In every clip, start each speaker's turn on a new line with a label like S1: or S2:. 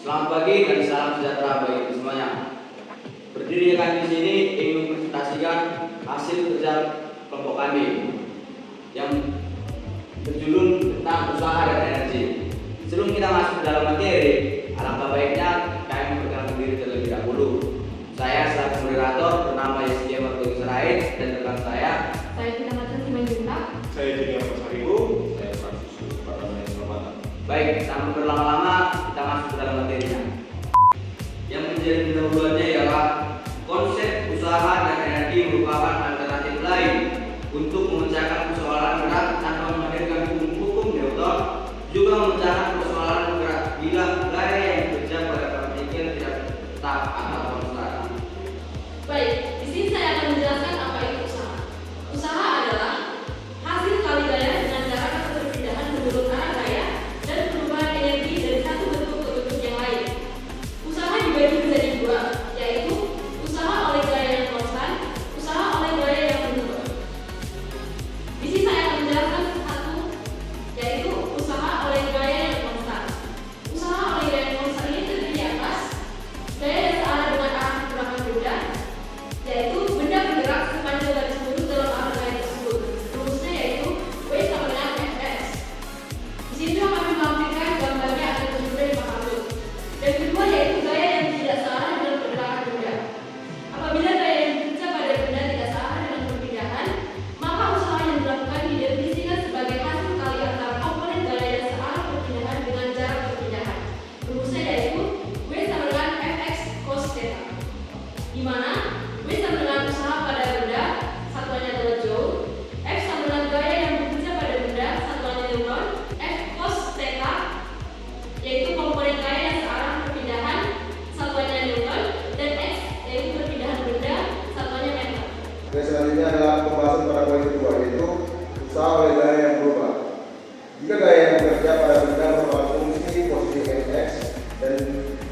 S1: Selamat pagi dan salam sejahtera bagi semuanya. Berdiri kami di sini ingin mempresentasikan hasil kerja kelompok kami yang berjudul tentang usaha dan energi. Sebelum kita masuk ke dalam materi, alangkah baiknya kami memperkenalkan diri terlebih dahulu. Saya selaku moderator bernama Yeskia Martoni Serait dan rekan saya
S2: Tina Mata Simanjuntak.
S3: Saya Junior Pasaribu. Saya Franciscus Pardana Selamatan.
S1: Baik, tanpa berlama-lama kita masuk ke dalam materinya. Yang menjadi pendahuluannya ialah konsep usaha dan energi merupakan alternatif lain untuk memecahkan persoalan berat tanpa menghadirkan hukum Newton, juga memecahkan persoalan berat bila gaya yang bekerja pada partikel tidak tetap atau konstan.
S2: Baik, di sini saya akan menjelaskan apa itu usaha. Usaha adalah hasil kali gaya dengan cara perpindahan menurut arah gaya dan perubahan energi dari satu bentuk ke bentuk yang lain. Usaha dibagi menjadi dua, yaitu usaha oleh gaya yang konstan, usaha oleh gaya yang berubah. Di sini saya akan menjelaskan satu, yaitu usaha oleh gaya yang konstan. Usaha oleh gaya yang konstan ini terdiri atas gaya yang searah dengan arah pergerakan benda, yaitu benda bergerak sepanjang garis lurus dalam arah gaya tersebut. Rumusnya yaitu W sama dengan Fs. Di sini juga kami melampirkan gambarnya agar termudah dipahami. Dan kedua yaitu gaya yang tidak searah dengan pergerakan benda. Apabila gaya yang bekerja pada benda tidak searah dengan perpindahan, maka usaha yang dilakukan didefinisikan sebagai hasil kali antara komponen gaya yang searah perpindahan dengan jarak perpindahan. Rumusnya yaitu W sama dengan Fx cos theta, di mana W sama dengan usaha pada benda, satuannya adalah joule. F sama dengan gaya yang bekerja pada benda, satuannya Newton. F cos theta yaitu komponen gaya yang searah perpindahan, satuannya Newton. Dan X yaitu perpindahan benda, satuannya meter.
S3: Oke, selanjutnya adalah pembahasan pada poin kedua, yaitu usaha oleh gaya yang berubah. Jika gaya yang bekerja pada benda merupakan fungsi posisi X dan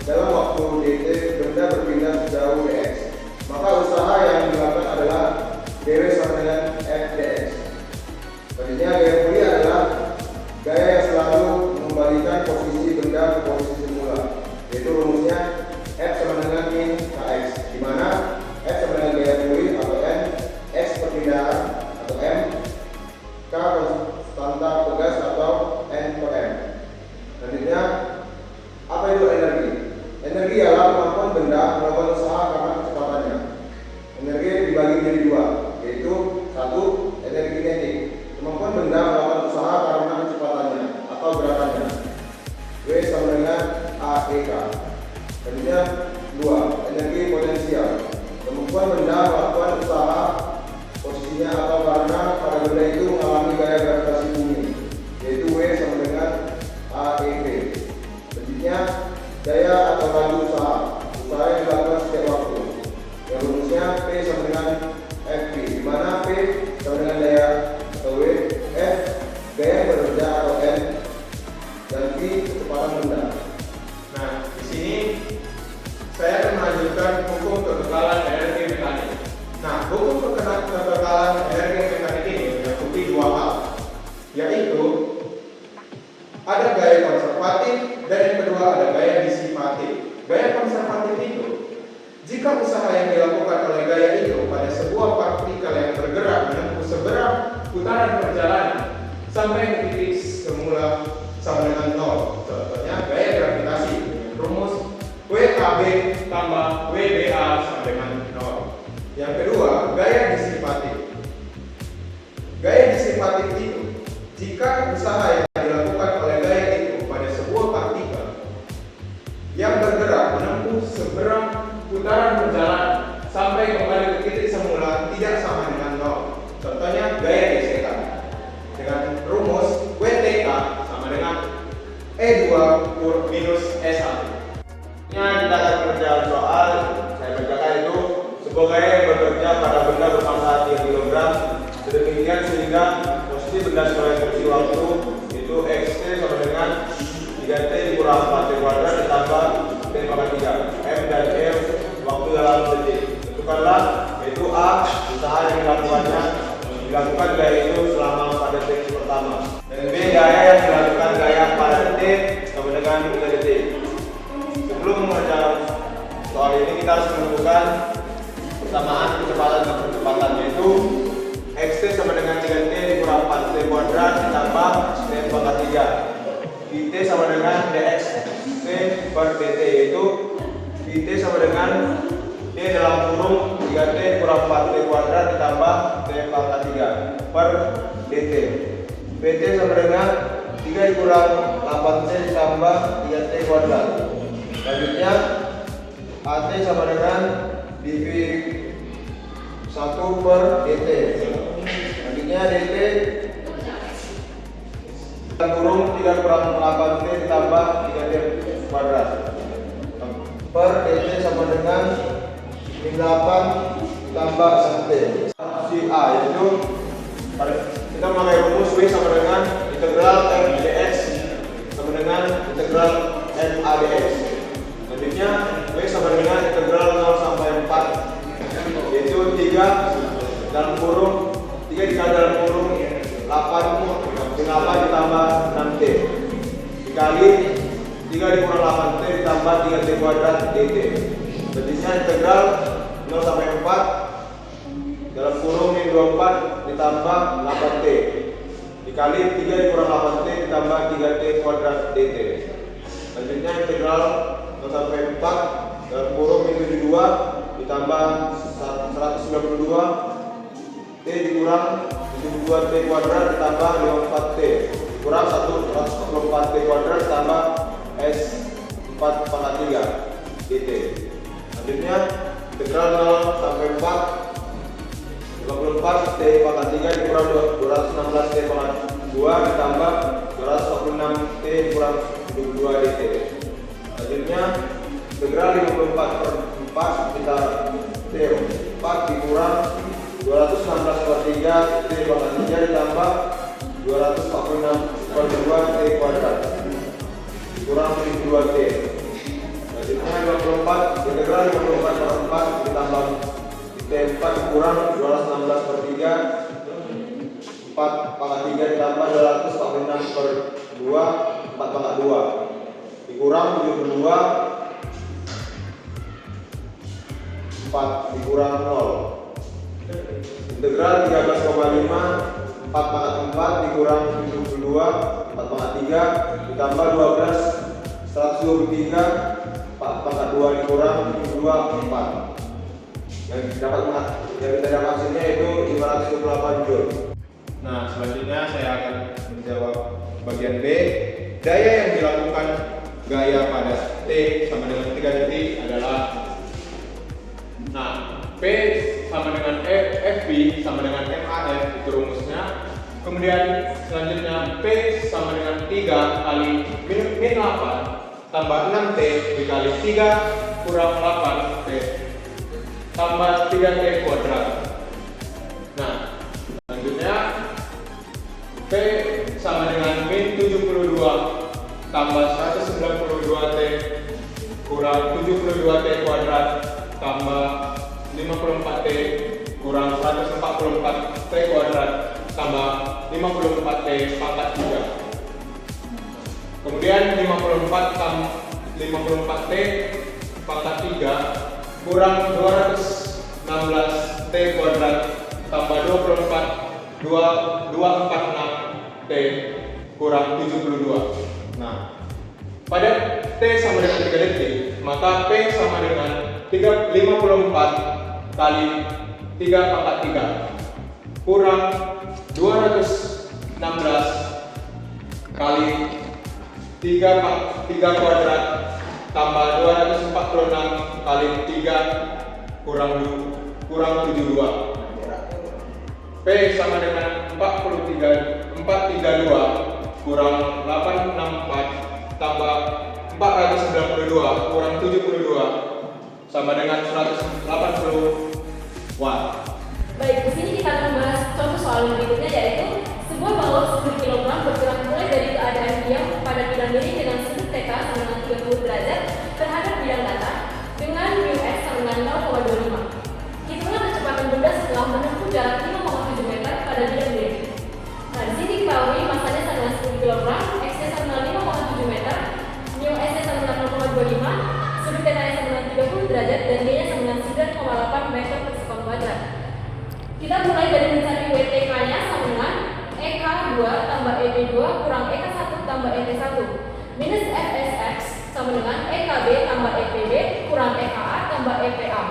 S3: dalam waktu dt benda berpindah sejauh dx, maka usaha yang dilakukan adalah dw sama dengan f dx. Selanjutnya gaya pulih adalah gaya yang selalu mengembalikan posisi benda ke posisi semula, yaitu rumusnya f sama dengan min kx, di mana f sama dengan gaya pulih atau n, x perpindahan atau m, k konstanta pegas atau n per m. Selanjutnya, apa itu energi? Energi adalah kemampuan benda melakukan usaha karena kecepatannya. Energi dibagi menjadi dua, yaitu satu, energi kinetik, kemampuan benda melakukan usaha karena kecepatannya atau gerakannya, W sama dengan AEK. Selanjutnya, dua, energi potensial, kemampuan benda melakukan usaha posisinya atau karena pada benda itu mengalami gaya gravitasi bumi, yaitu W sama dengan AEP. Selanjutnya, daya atau laju usaha yang dilakukan setiap waktu, yang rumusnya P sama dengan FP, di mana P sama dengan daya atau W, F gaya yang bekerja atau N, dan P kecepatan benda. Nah, di sini saya akan melanjutkan hukum kekekalan energi mekanik. Nah, hukum kekekalan energi mekanik ini meliputi dua hal, yaitu ada gaya konservatif dan yang kedua ada gaya disipatif. Gaya konservatif itu, jika usaha yang dilakukan oleh gaya itu pada sebuah partikel yang bergerak menempuh seberang putaran perjalanan sampai ke titik semula sama dengan 0. Contohnya gaya gravitasi, rumus WKB tambah WBA sama dengan 0. Yang kedua, gaya disipatif. Gaya disipatif itu, jika usaha yang dilakukan oleh gaya itu pada sebuah partikel yang bergerak menempuh seberang putaran perjalanan sampai kembali ke titik semula tidak sama dengan 0. Contohnya gaya dθ dengan rumus WTK sama dengan E2 minus E1.
S4: Kita akan mengerjakan soal, saya bacakan itu sebuah gaya yang bekerja pada benda bermassa 3 kg sedemikian sehingga posisi benda sebagai kursi waktu itu xt sama dengan 3t dikurang 4t kuadrat ditambah t pangkat 3 m dan m waktu dalam detik sebelum mengerjakan soal ini kita harus menemukan persamaan kecepatan dan percepatan, yaitu xt sama dengan 3t dikurang 4t kuadrat ditambah t pangkat 3. Vt sama dengan dxt per dt, yaitu Vt sama dengan t dalam kurung 3t kurang 4t kuadrat ditambah t pangkat 3 per dt. Pt sama dengan 3 dikurang 8t ditambah 3t kuadrat. Selanjutnya AT sama dengan dV 1 per dt. Selanjutnya dt kurung 3 kurang 8t ditambah 3t kuadrat per dt sama dengan min 8 ditambah 1t. Si A, yaitu kita memakai rumus W sama dengan integral M dx sama dengan integral N A dx. Selanjutnya W sama dengan integral 0 sampai 4, yaitu 3 dalam kurung 3 dikali dalam kurung 8 dengan 8 ditambah 6t dikali 3 dikurang 8t ditambah 3t kuadrat dt. Selanjutnya integral 0 sampai 4 dalam kurung min 24 ditambah 8t dikali 3 dikurang 8t ditambah 3t kuadrat dt. Selanjutnya integral 0 sampai 4 dalam kurung min 72 ditambah 192 t dikurang 72t kuadrat ditambah 54t kurang 144t kuadrat ditambah s 4 pangkat 3 dt. Selanjutnya integral 0 sampai 4 54 t pangkat 3 dikurang 216t pangkat 2 ditambah 246t dikurang 22 dt. Selanjutnya integral 54 per 4 kita t 4 dikurang 216 per 3 t pangkat 3 ditambah 246 per 2 t kuadrat dikurang 72t. Selanjutnya 54 integral 54 per 4 ditambah T4 kurang 216 per 3 4 pangkat 3 ditambah 246 per 2 4 pangkat 2 dikurang 72 4 dikurang 0. Integral 13,5 4 pangkat 4 dikurang 72 4 pangkat 3 ditambah 12 123 4 pangkat 2 dikurang 72 4. Yang kita dapat hasilnya itu 528 Joule.
S5: Nah, selanjutnya saya akan menjawab bagian B. Daya yang dilakukan gaya pada T sama dengan 3 detik adalah, nah, P sama dengan FB sama dengan MAF itu rumusnya. Kemudian selanjutnya P sama dengan 3 kali min 8 tambah 6T dikali 3 kurang 8T tambah 3T kuadrat. Nah, selanjutnya P sama dengan min 72 tambah 192T kurang 72T kuadrat tambah 54T kurang 144T kuadrat tambah 54T pangkat 3. Kemudian 54T pangkat 3 kurang 216T kuadrat tambah 246T kurang 72. Nah, pada T sama dengan 3 detik, maka P sama dengan 54 kali 3 pangkat 3 kurang 216 kali 3 kuadrat tambah 246 kali 3 kurang 72. P sama dengan 432 kurang 864 tambah 492 kurang 72 sama dengan 180 watt.
S2: Baik, di sini kita akan membahas contoh soal berikutnya, yaitu sebuah balok 10 kg bergerak mulai dari keadaan diam pada bidang miring dengan sudut θ sama dengan 30 derajat terhadap bidang datar dengan μs sama dengan 0,25. Hitunglah kecepatan benda setelah menempuh jarak 5,7 meter pada bidang miring. Nah, di sini diketahui masanya sama dengan 10 kg, x-nya sama dengan 5,7 meter, μs-nya sama dengan 0,25, sudut θ-nya sama dengan 30 derajat dan D-nya sama dengan 9,8 meter per sekon kuadrat. Kita mulai dari mencari WTK-nya sama dengan EK2 tambah EP2 kurang EK1 tambah ET1 minus FSX sama dengan EKB tambah EPB kurang EKA tambah EPA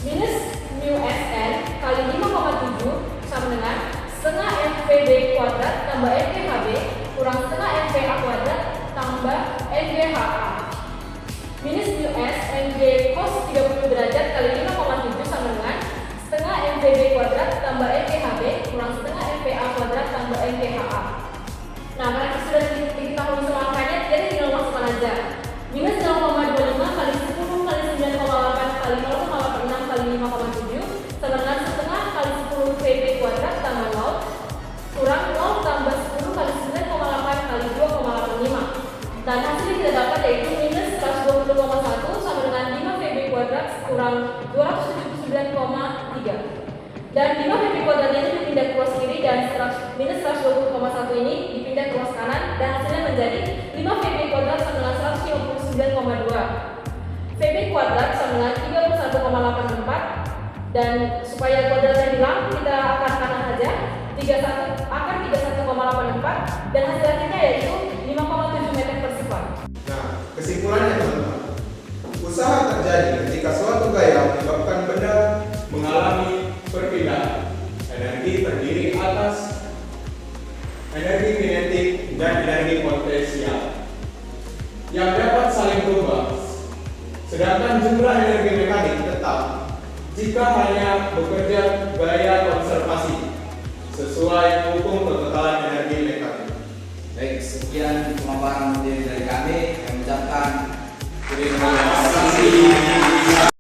S2: minus μSN kali 5,7 sama dengan setengah MVB kuadrat tambah MVHB kurang setengah MVA kuadrat tambah MVHA minus μS MV cos 30 derajat kali 5,7 sama dengan setengah MVB kuadrat tambah MVHB kurang setengah MVA kuadrat tambah MVHA. Nah, karena sudah diketahui semua angkanya, jadi tinggal masukkan aja. Minus 0,25 kali 10 kali 9,8 kali 0,86 kali 5,7 sama dengan setengah kali 10 VB kuadrat tambah 0 kurang 0 tambah 10 kali 9,8 kali 2,85. Dan hasil yang kita dapat yaitu minus 120,1 sama dengan 5 VB kuadrat kurang 279,3. Dan 5 VB kuadratnya itu dipindah ke ruas kiri dan minus 120,1 ini dipindah ke ruas kanan dan hasilnya menjadi 5 VB kuadrat sama dengan 159,2. VB kuadrat sama dengan 31,84 dan supaya kuadratnya hilang kita akan kanan aja 31,84 dan hasilnya kita yaitu 5,7 meter per sekon.
S3: Nah, kesimpulannya teman-teman, usaha terjadi ketika suatu gaya menyebabkan benda
S5: mengalami perpindahan. Energi terdiri atas energi kinetik dan energi potensial yang dapat saling berubah. Sedangkan jumlah energi mekanik tetap jika hanya bekerja gaya konservasi sesuai hukum kekekalan energi mekanik.
S1: Baik, sekian pemaparan materi dari kami. Kami ucapkan terima